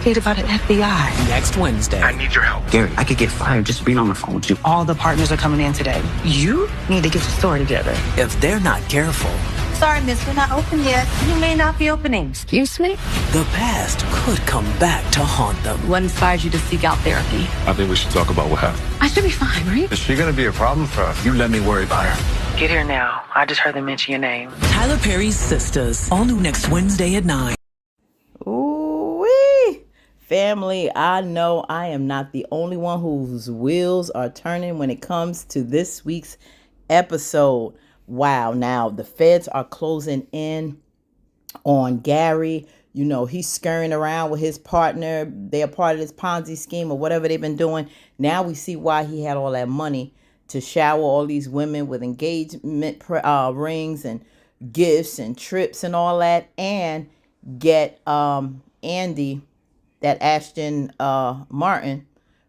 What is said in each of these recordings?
investigate about an FBI. Next Wednesday. I need your help. Gary, I could get fired just being on the phone with you. All the partners are coming in today. You need to get your story together. If they're not careful, Sorry, miss, we're not open yet. You may not be opening. Excuse me? the past could come back to haunt them. What inspires you to seek out therapy? I think we should talk about what happened. I should be fine, right? Is she gonna be a problem for us? You let me worry about her. Get here now. I just heard them mention your name. Tyler Perry's Sistas, all new next Wednesday at 9. Ooh-wee. Family, I know I am not the only one whose wheels are turning when it comes to this week's episode. Wow, now the feds are closing in on Gary. You know, he's scurrying around with his partner. They're part of this Ponzi scheme or whatever they've been doing. Now we see why he had all that money to shower all these women with engagement rings and gifts and trips and all that, and get Andy, that Ashton Martin,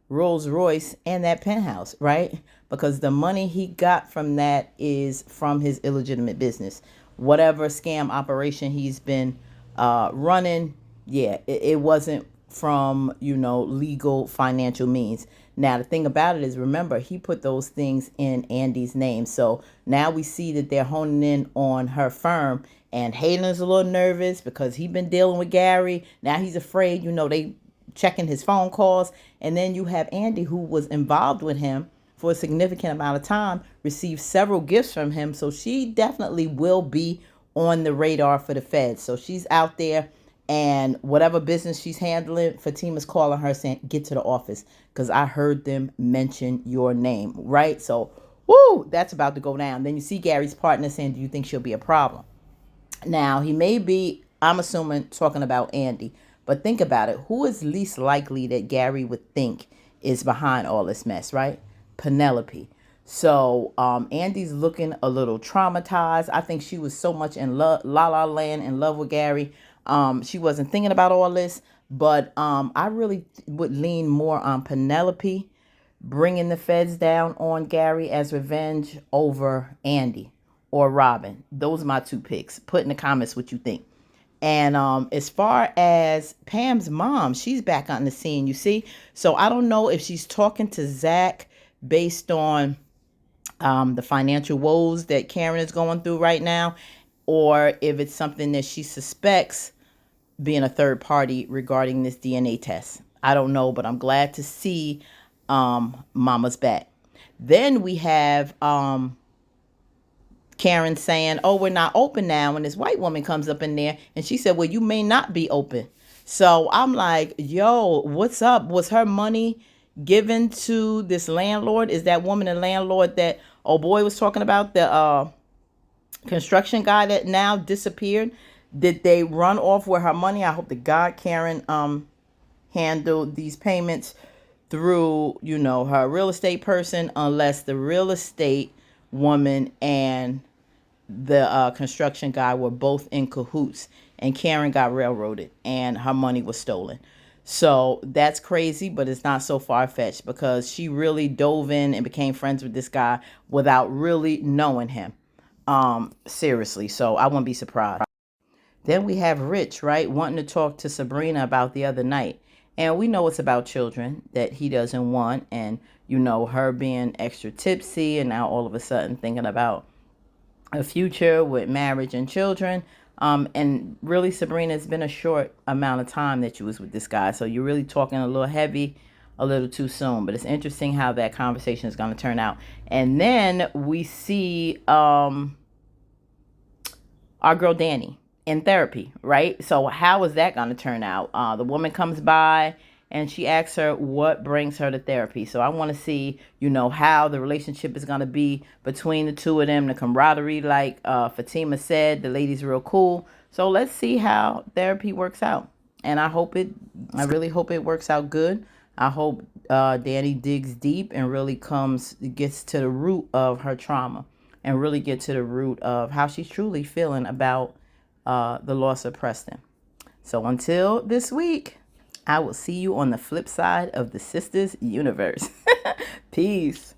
Rolls Royce, and that penthouse, right? Because the money he got from that is from his illegitimate business. Whatever scam operation he's been running, it wasn't from, legal financial means. Now, the thing about it is, remember, he put those things in Andy's name. So now we see that they're honing in on her firm. And Hayden's a little nervous because he's been dealing with Gary. Now he's afraid, they checking his phone calls. And then you have Andy, who was involved with him for a significant amount of time, received several gifts from him. So she definitely will be on the radar for the feds. So she's out there, and whatever business she's handling, Fatima's calling her saying, get to the office because I heard them mention your name, right? So, woo, that's about to go down. Then you see Gary's partner saying, do you think she'll be a problem? Now, he may be, I'm assuming, talking about Andy. But think about it. Who is least likely that Gary would think is behind all this mess, right? Penelope. So Andy's looking a little traumatized. I think she was so much in la la land, in love with Gary. She wasn't thinking about all this. But I really would lean more on Penelope bringing the feds down on Gary as revenge over Andy or Robin. Those are my two picks. Put in the comments what you think. And as far as Pam's mom, she's back on the scene, you see. So I don't know if she's talking to Zach based on the financial woes that Karen is going through right now, or if it's something that she suspects being a third party regarding this DNA test. I don't know, but I'm glad to see Mama's back. Then we have Karen saying, oh, we're not open now. And this white woman comes up in there and she said, well, you may not be open. So I'm like, yo, what's up? Was her money given to this landlord? Is that woman a landlord that old boy was talking about, the construction guy that now disappeared? Did they run off with her money? I hope to God Karen handled these payments through, her real estate person, unless the real estate woman and the construction guy were both in cahoots and Karen got railroaded and her money was stolen. So that's crazy, but it's not so far-fetched because she really dove in and became friends with this guy without really knowing him. Seriously. So I wouldn't be surprised. Then we have Rich, right, wanting to talk to Sabrina about the other night. And we know it's about children that he doesn't want. And, her being extra tipsy and now all of a sudden thinking about a future with marriage and children. And really, Sabrina, it's been a short amount of time that you was with this guy. So you're really talking a little heavy, a little too soon. But it's interesting how that conversation is going to turn out. And then we see our girl Danny in therapy, right? So how is that going to turn out? The woman comes by and she asks her what brings her to therapy. So I want to see, how the relationship is going to be between the two of them, the camaraderie, like Fatima said, the lady's real cool. So let's see how therapy works out. And I really hope it works out good. I hope Danny digs deep and really gets to the root of her trauma and really get to the root of how she's truly feeling about the loss of Preston. So until this week, I will see you on the flip side of the Sistas universe. Peace.